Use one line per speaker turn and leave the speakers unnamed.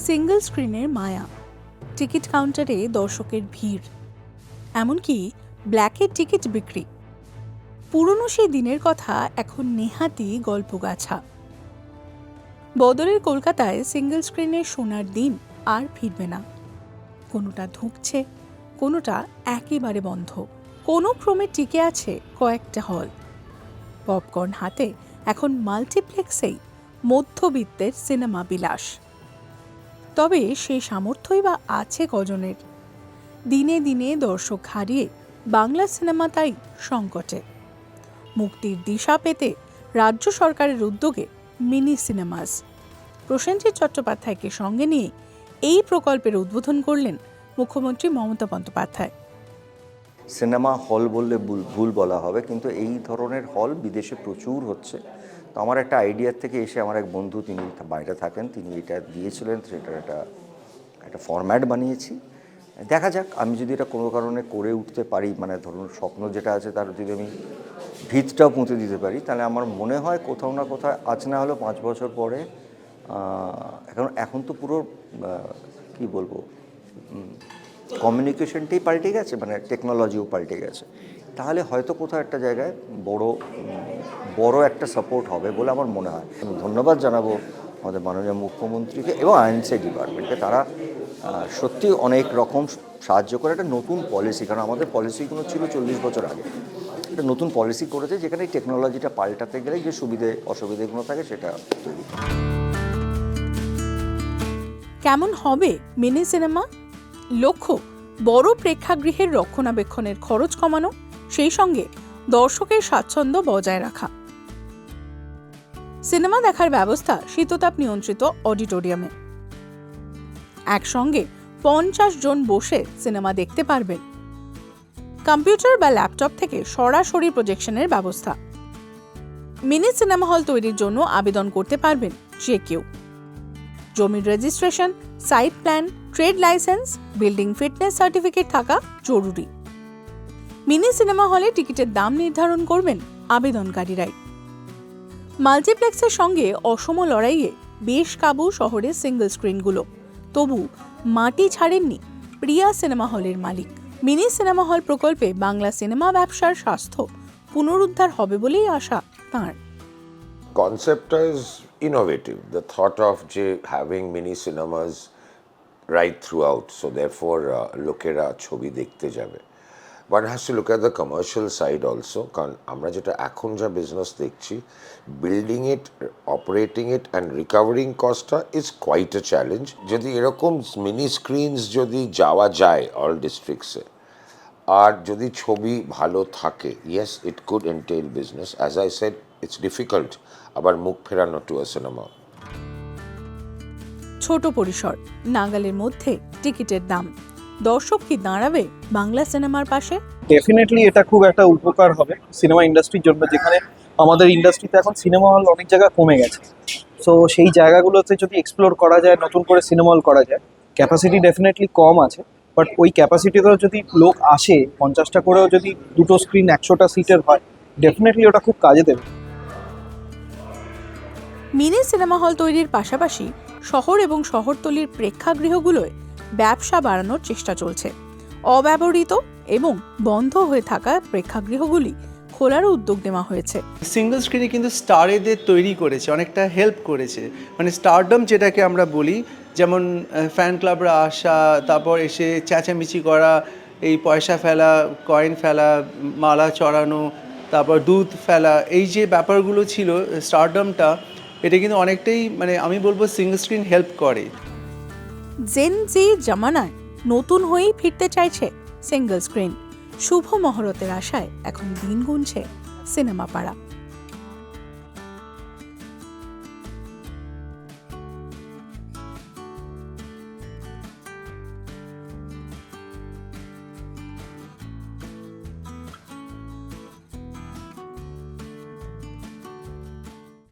Single স্ক্রিনের মায়া, ticket কাউন্টারে দর্শকের ভিড়, এমনকি ব্ল্যাকের টিকিট বিক্রি। পুরনো সেই দিনের কথা এখন নেহাতি গল্পগাছা। বদলের কলকাতায় সিঙ্গল স্ক্রিনের সোনার দিন আর ফিরবে না। কোনোটা ধুঁকছে, কোনোটা একেবারে বন্ধ, কোনো ক্রমে টিকে আছে কয়েকটা হল। পপকর্ন হাতে এখন মাল্টিপ্লেক্সেই মধ্যবিত্তের সিনেমা বিলাস। তবে সেই সামর্থ্যই বা আছে কজনের? দিনে দিনে দর্শক হারিয়ে বাংলা সিনেমা তাই সংকটে। মুক্তির দিশা পেতে রাজ্য সরকারের উদ্যোগে মিনি সিনেমাস। প্রসেনজিৎ চট্টোপাধ্যায়কে সঙ্গে নিয়ে এই প্রকল্পের উদ্বোধন করলেন মুখ্যমন্ত্রী মমতা বন্দ্যোপাধ্যায়।
সিনেমা হল বললে ভুল বলা হবে, কিন্তু এই ধরনের হল বিদেশে প্রচুর হচ্ছে। তো আমার একটা আইডিয়ার থেকে এসে আমার এক বন্ধু, তিনি বাইরে থাকেন, তিনি এটা দিয়েছিলেন, সেটার একটা ফরম্যাট বানিয়েছি। দেখা যাক, আমি যদি এটা কোনো কারণে করে উঠতে পারি, মানে ধরুন স্বপ্ন যেটা আছে তার যদি আমি ভিতটাও পুঁতে দিতে পারি, তাহলে আমার মনে হয় কোথাও না কোথাও, আজ না হলেও 5 বছর পরে, এখন তো পুরো কি বলবো, কমিউনিকেশনটাই পাল্টে গেছে, মানে টেকনোলজিও পাল্টে গেছে। তাহলে হয়তো কোথাও একটা জায়গায় বড় একটা সাপোর্ট হবে বলে আমার মনে হয়। আমি ধন্যবাদ জানাবো আমাদের মাননীয় মুখ্যমন্ত্রীকে এবং আইএনসি ডিপার্টমেন্টকে। তারা সত্যি অনেক রকম সাহায্য করে একটা নতুন পলিসি, কারণ আমাদের পলিসিগুলো ছিল 40 বছর আগে। একটা নতুন পলিসি করেছে যেখানে টেকনোলজিটা পাল্টাতে গেলে যে সুবিধে অসুবিধেগুলো থাকে সেটা তৈরি।
কেমন হবে মিনি সিনেমা? লক্ষ্য বড় প্রেক্ষাগৃহের রক্ষণাবেক্ষণের খরচ কমানো, সেই সঙ্গে দর্শকের স্বাচ্ছন্দ্য বজায় রাখা। সিনেমা দেখার ব্যবস্থা শীততাপ নিয়ন্ত্রিত অডিটোরিয়ামে। একসঙ্গে 50 জন বসে সিনেমা দেখতে পারবেন। কম্পিউটার বা ল্যাপটপ থেকে সরাসরি প্রজেকশনের ব্যবস্থা। মিনি সিনেমা হল তৈরির জন্য আবেদন করতে পারবেন যে কেউ। জমির registration, site plan, trade licence, building fitness certificate থাকা জরুরি। মিনি সিনেমা হলে টিকিটের দাম নির্ধারণ করবেন আবেদনকারীরাই। মাল্টিপ্লেক্সের সঙ্গে অসম লড়াইয়ে বেশ কাবু শহরের সিঙ্গল স্ক্রিনগুলো। তবু মাটি ছাড়েননি প্রিয়া সিনেমা হলের মালিক। মিনি সিনেমা হল প্রকল্পে বাংলা সিনেমা ব্যবসার স্বাস্থ্য পুনরুদ্ধার হবে বলেই আশা তাঁর।
Concept is innovative. The thought of having mini cinemas right throughout, so therefore লোকেরা ছবি দেখতে যাবে. One has to look at the commercial side also, কারণ আমরা যেটা এখন যা বিজনেস দেখছি, building it, operating it and recovering cost is quite a challenge. যদি এরকম মিনি স্ক্রিনস যদি যাওয়া যায় all districts-এ, আর যদি ছবি ভালো থাকে, yes, it could entail business. As I said, it's difficult আবার মুখ ফেরানো টু আ সিনেমা।
ছোট পরিসর, নাগালের মধ্যে টিকিটের দাম, দর্শক কি দাঁড়াবে বাংলা সিনেমার পাশে?
ডেফিনেটলি এটা খুব একটা উপকার হবে সিনেমা ইন্ডাস্ট্রির জন্য, যেখানে আমাদের ইন্ডাস্ট্রিতে এখন সিনেমা হল অনেক জায়গায় কমে গেছে। সো সেই জায়গাগুলোতে যদি এক্সপ্লোর করা যায়, নতুন করে সিনেমা হল করা যায়, ক্যাপাসিটি ডেফিনেটলি কম আছে, বাট ওই ক্যাপাসিটিতেও যদি লোক আসে, 50টা করেও যদি দুটো স্ক্রিন 100টা সিটের হয়, ডেফিনেটলি ওটা খুব কাজে দেবে।
মিনি সিনেমা হল তৈরির পাশাপাশি শহর এবং শহরতলির প্রেক্ষাগৃহগুলোয় ব্যবসা বাড়ানোর চেষ্টা চলছে। অব্যবহৃত এবং বন্ধ হয়ে থাকা প্রেক্ষাগৃহগুলি খোলার উদ্যোগ নেওয়া হয়েছে।
সিঙ্গল স্ক্রিনে কিন্তু স্টারেদের তৈরি করেছে, অনেকটা হেল্প করেছে। মানে স্টারডম যেটাকে আমরা বলি, যেমন ফ্যান ক্লাবরা আসা, তারপর এসে চেঁচামেচি করা, এই পয়সা ফেলা, কয়েন ফেলা, মালা চড়ানো, তারপর দুধ ফেলা, এই যে ব্যাপারগুলো ছিল স্টারডমটা, এটা কিন্তু অনেকটাই, মানে আমি বলবো সিঙ্গল স্ক্রিন হেল্প করে।
জেন জি জামানায় নতুন হয়েই ফিরতে চাইছে সিঙ্গল স্ক্রিন। শুভ মহরতের আশায় এখন দিন গুনছে সিনেমা পাড়া।